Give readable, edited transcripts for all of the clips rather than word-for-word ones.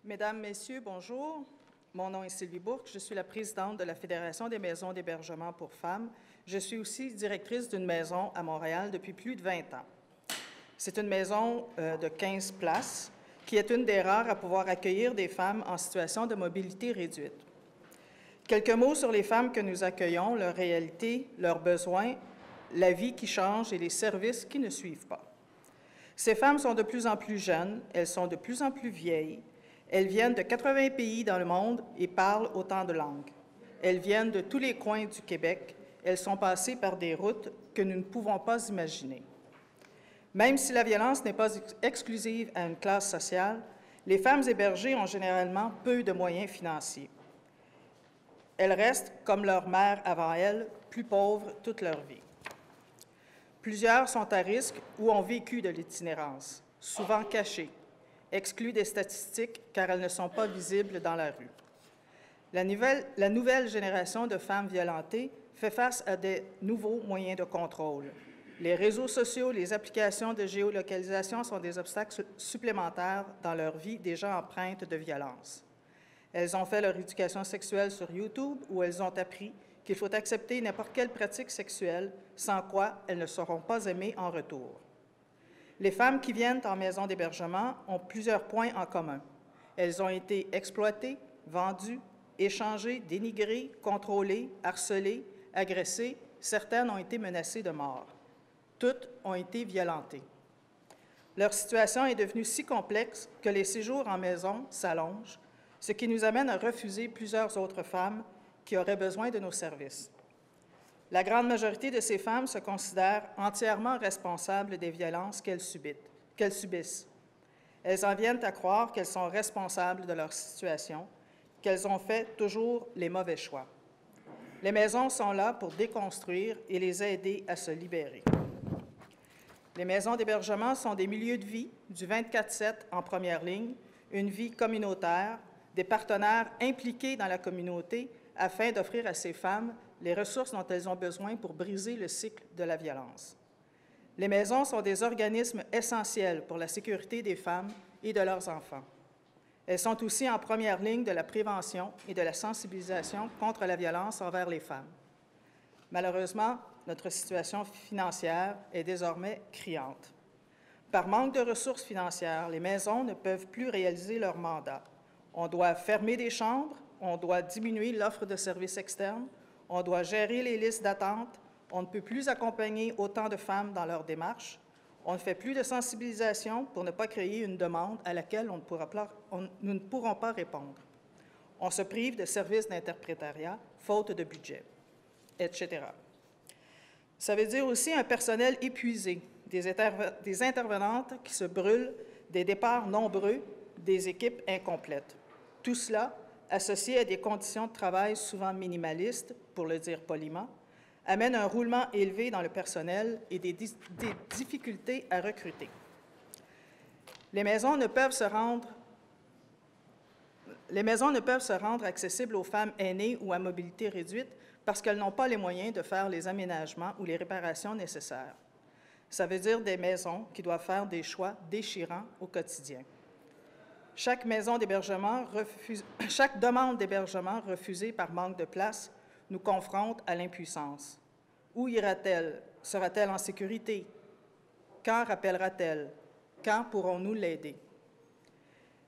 Mesdames, Messieurs, bonjour. Mon nom est Sylvie Bourque. Je suis la présidente de la Fédération des maisons d'hébergement pour femmes. Je suis aussi directrice d'une maison à Montréal depuis plus de 20 ans. C'est une maison de 15 places qui est une des rares à pouvoir accueillir des femmes en situation de mobilité réduite. Quelques mots sur les femmes que nous accueillons, leur réalité, leurs besoins, la vie qui change et les services qui ne suivent pas. Ces femmes sont de plus en plus jeunes, elles sont de plus en plus vieilles. Elles viennent de 80 pays dans le monde et parlent autant de langues. Elles viennent de tous les coins du Québec. Elles sont passées par des routes que nous ne pouvons pas imaginer. Même si la violence n'est pas exclusive à une classe sociale, les femmes hébergées ont généralement peu de moyens financiers. Elles restent, comme leur mère avant elles, plus pauvres toute leur vie. Plusieurs sont à risque ou ont vécu de l'itinérance, souvent cachées, exclues des statistiques car elles ne sont pas visibles dans la rue. La nouvelle génération de femmes violentées fait face à des nouveaux moyens de contrôle. Les réseaux sociaux, les applications de géolocalisation sont des obstacles supplémentaires dans leur vie déjà empreintes de violence. Elles ont fait leur éducation sexuelle sur YouTube où elles ont appris qu'il faut accepter n'importe quelle pratique sexuelle, sans quoi elles ne seront pas aimées en retour. Les femmes qui viennent en maison d'hébergement ont plusieurs points en commun. Elles ont été exploitées, vendues, échangées, dénigrées, contrôlées, harcelées, agressées. Certaines ont été menacées de mort. Toutes ont été violentées. Leur situation est devenue si complexe que les séjours en maison s'allongent, ce qui nous amène à refuser plusieurs autres femmes qui auraient besoin de nos services. La grande majorité de ces femmes se considèrent entièrement responsables des violences qu'elles subissent. Elles en viennent à croire qu'elles sont responsables de leur situation, qu'elles ont fait toujours les mauvais choix. Les maisons sont là pour déconstruire et les aider à se libérer. Les maisons d'hébergement sont des milieux de vie du 24/7 en première ligne, une vie communautaire, des partenaires impliqués dans la communauté afin d'offrir à ces femmes les ressources dont elles ont besoin pour briser le cycle de la violence. Les maisons sont des organismes essentiels pour la sécurité des femmes et de leurs enfants. Elles sont aussi en première ligne de la prévention et de la sensibilisation contre la violence envers les femmes. Malheureusement, notre situation financière est désormais criante. Par manque de ressources financières, les maisons ne peuvent plus réaliser leur mandat. On doit fermer des chambres, on doit diminuer l'offre de services externes, on doit gérer les listes d'attente, on ne peut plus accompagner autant de femmes dans leur démarche, on ne fait plus de sensibilisation pour ne pas créer une demande à laquelle nous ne pourrons pas répondre. On se prive de services d'interprétariat, faute de budget, etc. Ça veut dire aussi un personnel épuisé, des intervenantes qui se brûlent, des départs nombreux, des équipes incomplètes. Tout cela, associé à des conditions de travail souvent minimalistes, pour le dire poliment, amène un roulement élevé dans le personnel et des difficultés à recruter. Les maisons ne peuvent se rendre accessibles aux femmes aînées ou à mobilité réduite parce qu'elles n'ont pas les moyens de faire les aménagements ou les réparations nécessaires. Ça veut dire des maisons qui doivent faire des choix déchirants au quotidien. Chaque demande d'hébergement refusée par manque de place nous confronte à l'impuissance. Où ira-t-elle? Sera-t-elle en sécurité? Quand rappellera-t-elle? Quand pourrons-nous l'aider?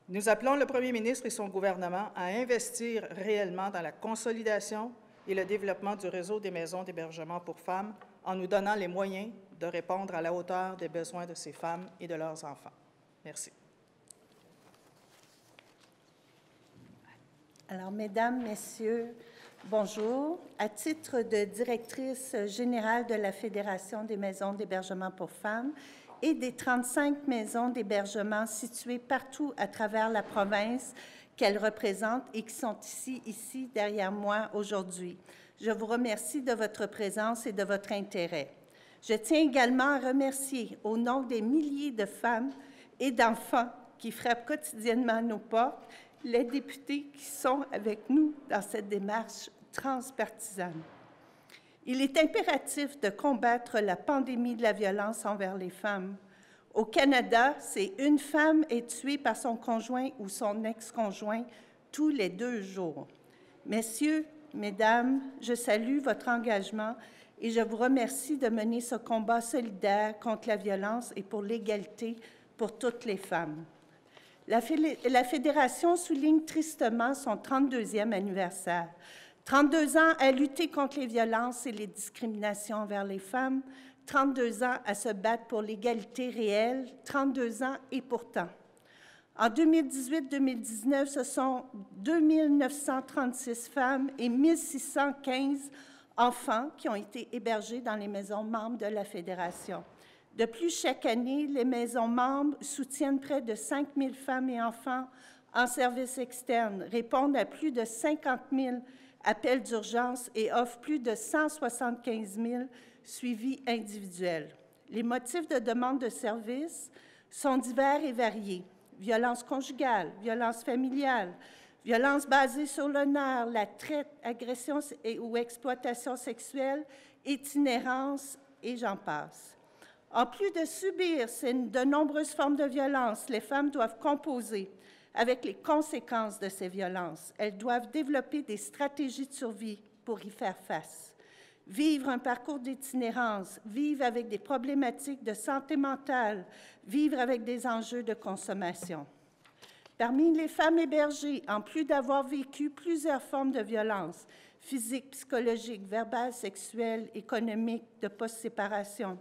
Nous appelons le Premier ministre et son gouvernement à investir réellement dans la consolidation et le développement du réseau des maisons d'hébergement pour femmes en nous donnant les moyens de répondre à la hauteur des besoins de ces femmes et de leurs enfants. Merci. Alors, Mesdames, Messieurs, bonjour. À titre de directrice générale de la Fédération des maisons d'hébergement pour femmes et des 35 maisons d'hébergement situées partout à travers la province qu'elle représente et qui sont ici derrière moi aujourd'hui, je vous remercie de votre présence et de votre intérêt. Je tiens également à remercier, au nom des milliers de femmes et d'enfants qui frappent quotidiennement nos portes, les députés qui sont avec nous dans cette démarche transpartisane. Il est impératif de combattre la pandémie de la violence envers les femmes. Au Canada, c'est une femme est tuée par son conjoint ou son ex-conjoint tous les 2 jours. Messieurs, mesdames, je salue votre engagement et je vous remercie de mener ce combat solidaire contre la violence et pour l'égalité pour toutes les femmes. La Fédération souligne tristement son 32e anniversaire. 32 ans à lutter contre les violences et les discriminations envers les femmes, 32 ans à se battre pour l'égalité réelle, 32 ans et pourtant. En 2018-2019, ce sont 2936 femmes et 1615 enfants qui ont été hébergés dans les maisons membres de la Fédération. De plus, chaque année, les maisons membres soutiennent près de 5 000 femmes et enfants en service externe, répondent à plus de 50 000 appels d'urgence et offrent plus de 175 000 suivis individuels. Les motifs de demande de service sont divers et variés. Violence conjugale, violence familiale, violence basée sur l'honneur, la traite, agression ou exploitation sexuelle, itinérance et j'en passe. En plus de subir de nombreuses formes de violence, les femmes doivent composer avec les conséquences de ces violences. Elles doivent développer des stratégies de survie pour y faire face. Vivre un parcours d'itinérance, vivre avec des problématiques de santé mentale, vivre avec des enjeux de consommation. Parmi les femmes hébergées, en plus d'avoir vécu plusieurs formes de violence, physique, psychologique, verbale, sexuelle, économique, de post-séparation,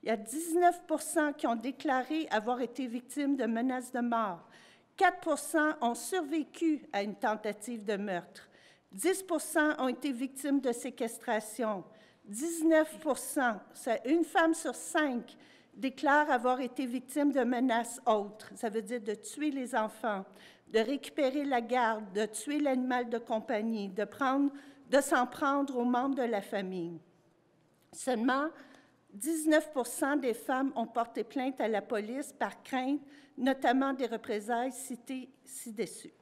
il y a 19 % qui ont déclaré avoir été victimes de menaces de mort. 4 % ont survécu à une tentative de meurtre. 10 % ont été victimes de séquestration. 19 %, une femme sur 5, déclare avoir été victime de menaces autres. Ça veut dire de tuer les enfants, de récupérer la garde, de tuer l'animal de compagnie, de s'en prendre aux membres de la famille. Seulement 19 % des femmes ont porté plainte à la police par crainte, notamment des représailles citées ci-dessus.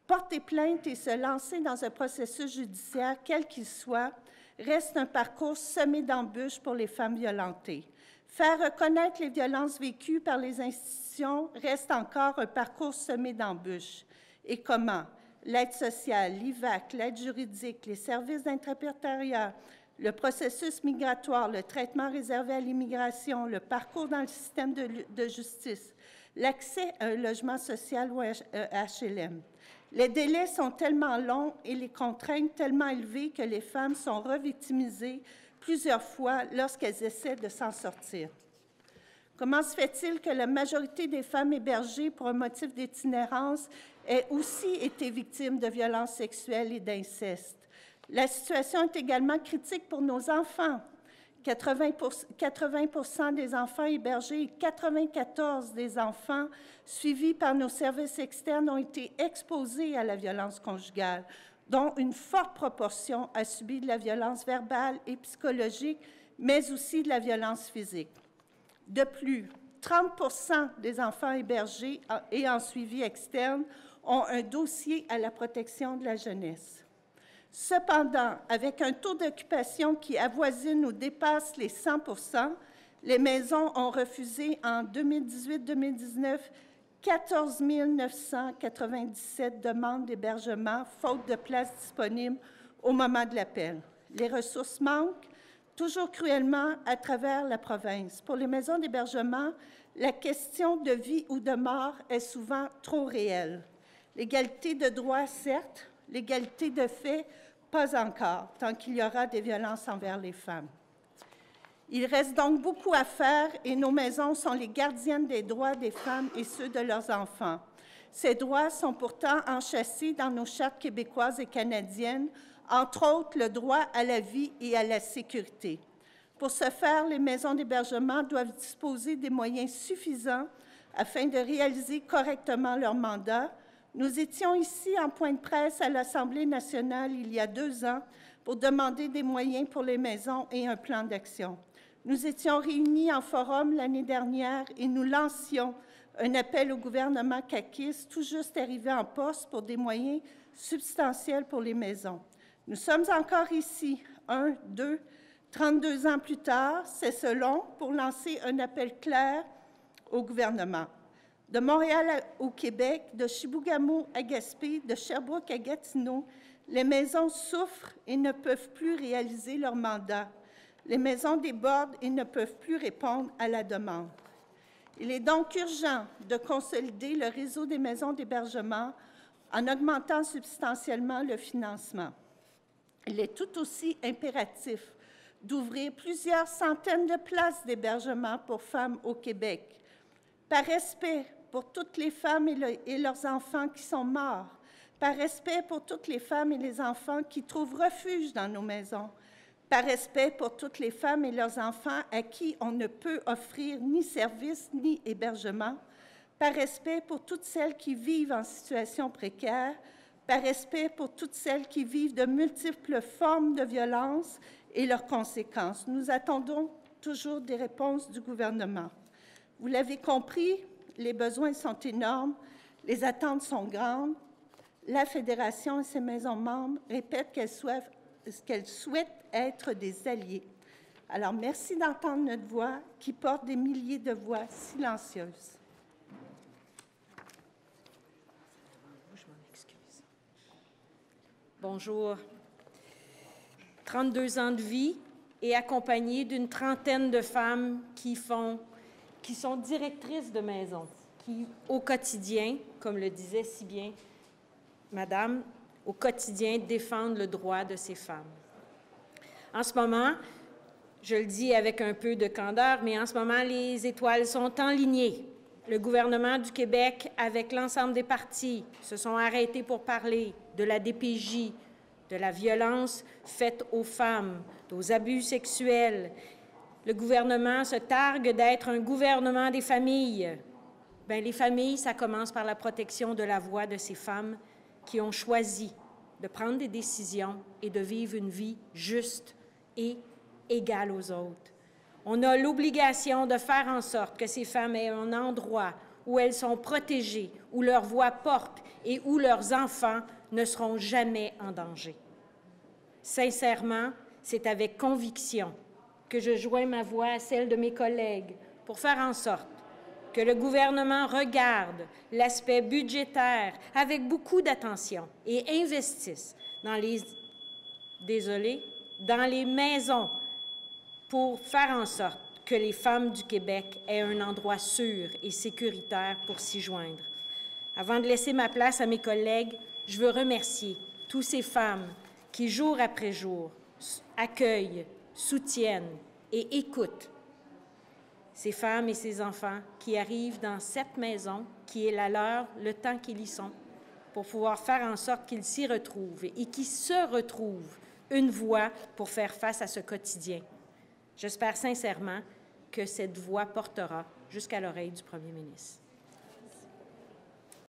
Porter plainte et se lancer dans un processus judiciaire, quel qu'il soit, reste un parcours semé d'embûches pour les femmes violentées. Faire reconnaître les violences vécues par les institutions reste encore un parcours semé d'embûches. Et comment? L'aide sociale, l'IVAC, l'aide juridique, les services d'interprétariat, le processus migratoire, le traitement réservé à l'immigration, le parcours dans le système de justice, l'accès à un logement social ou HLM. Les délais sont tellement longs et les contraintes tellement élevées que les femmes sont revictimisées plusieurs fois lorsqu'elles essaient de s'en sortir. Comment se fait-il que la majorité des femmes hébergées pour un motif d'itinérance aient aussi été victimes de violences sexuelles et d'inceste? La situation est également critique pour nos enfants. 80 % des enfants hébergés et 94 des enfants suivis par nos services externes ont été exposés à la violence conjugale, dont une forte proportion a subi de la violence verbale et psychologique, mais aussi de la violence physique. De plus, 30 % des enfants hébergés et en suivi externe ont un dossier à la protection de la jeunesse. Cependant, avec un taux d'occupation qui avoisine ou dépasse les 100 %, les maisons ont refusé en 2018-2019 14 997 demandes d'hébergement, faute de places disponibles au moment de l'appel. Les ressources manquent toujours cruellement à travers la province. Pour les maisons d'hébergement, la question de vie ou de mort est souvent trop réelle. L'égalité de droit, certes, l'égalité de fait, pas encore, tant qu'il y aura des violences envers les femmes. Il reste donc beaucoup à faire et nos maisons sont les gardiennes des droits des femmes et ceux de leurs enfants. Ces droits sont pourtant enchâssés dans nos chartes québécoises et canadiennes, entre autres le droit à la vie et à la sécurité. Pour ce faire, les maisons d'hébergement doivent disposer des moyens suffisants afin de réaliser correctement leur mandat. Nous étions ici en point de presse à l'Assemblée nationale il y a 2 ans pour demander des moyens pour les maisons et un plan d'action. Nous étions réunis en forum l'année dernière et nous lancions un appel au gouvernement caquiste tout juste arrivé en poste pour des moyens substantiels pour les maisons. Nous sommes encore ici, 32 ans plus tard, c'est ce long, pour lancer un appel clair au gouvernement. De Montréal au Québec, de Chibougamau à Gaspé, de Sherbrooke à Gatineau, les maisons souffrent et ne peuvent plus réaliser leur mandat. Les maisons débordent et ne peuvent plus répondre à la demande. Il est donc urgent de consolider le réseau des maisons d'hébergement en augmentant substantiellement le financement. Il est tout aussi impératif d'ouvrir plusieurs centaines de places d'hébergement pour femmes au Québec. Par respect pour toutes les femmes et leurs enfants qui sont morts, par respect pour toutes les femmes et les enfants qui trouvent refuge dans nos maisons, par respect pour toutes les femmes et leurs enfants à qui on ne peut offrir ni service ni hébergement, par respect pour toutes celles qui vivent en situation précaire, par respect pour toutes celles qui vivent de multiples formes de violence et leurs conséquences. Nous attendons toujours des réponses du gouvernement. Vous l'avez compris, les besoins sont énormes, les attentes sont grandes. La Fédération et ses maisons membres répètent qu'elles souhaitent être des alliés. Alors, merci d'entendre notre voix qui porte des milliers de voix silencieuses. Bonjour. 32 ans de vie et accompagnée d'une trentaine de femmes qui sont directrices de maison, qui, au quotidien, comme le disait si bien Madame, au quotidien, défendent le droit de ces femmes. En ce moment, je le dis avec un peu de candeur, mais en ce moment, les étoiles sont enlignées. Le gouvernement du Québec, avec l'ensemble des partis, se sont arrêtés pour parler de la DPJ, de la violence faite aux femmes, aux abus sexuels. Le gouvernement se targue d'être un gouvernement des familles. Bien, les familles, ça commence par la protection de la voix de ces femmes qui ont choisi de prendre des décisions et de vivre une vie juste et égale aux autres. On a l'obligation de faire en sorte que ces femmes aient un endroit où elles sont protégées, où leur voix porte et où leurs enfants ne seront jamais en danger. Sincèrement, c'est avec conviction que je joins ma voix à celle de mes collègues pour faire en sorte que le gouvernement regarde l'aspect budgétaire avec beaucoup d'attention et investisse dans les maisons pour faire en sorte que les femmes du Québec aient un endroit sûr et sécuritaire pour s'y joindre. Avant de laisser ma place à mes collègues, je veux remercier toutes ces femmes qui, jour après jour, accueillent, soutiennent et écoutent ces femmes et ces enfants qui arrivent dans cette maison, qui est la leur, le temps qu'ils y sont, pour pouvoir faire en sorte qu'ils s'y retrouvent et qu'ils se retrouvent une voix pour faire face à ce quotidien. J'espère sincèrement que cette voix portera jusqu'à l'oreille du Premier ministre.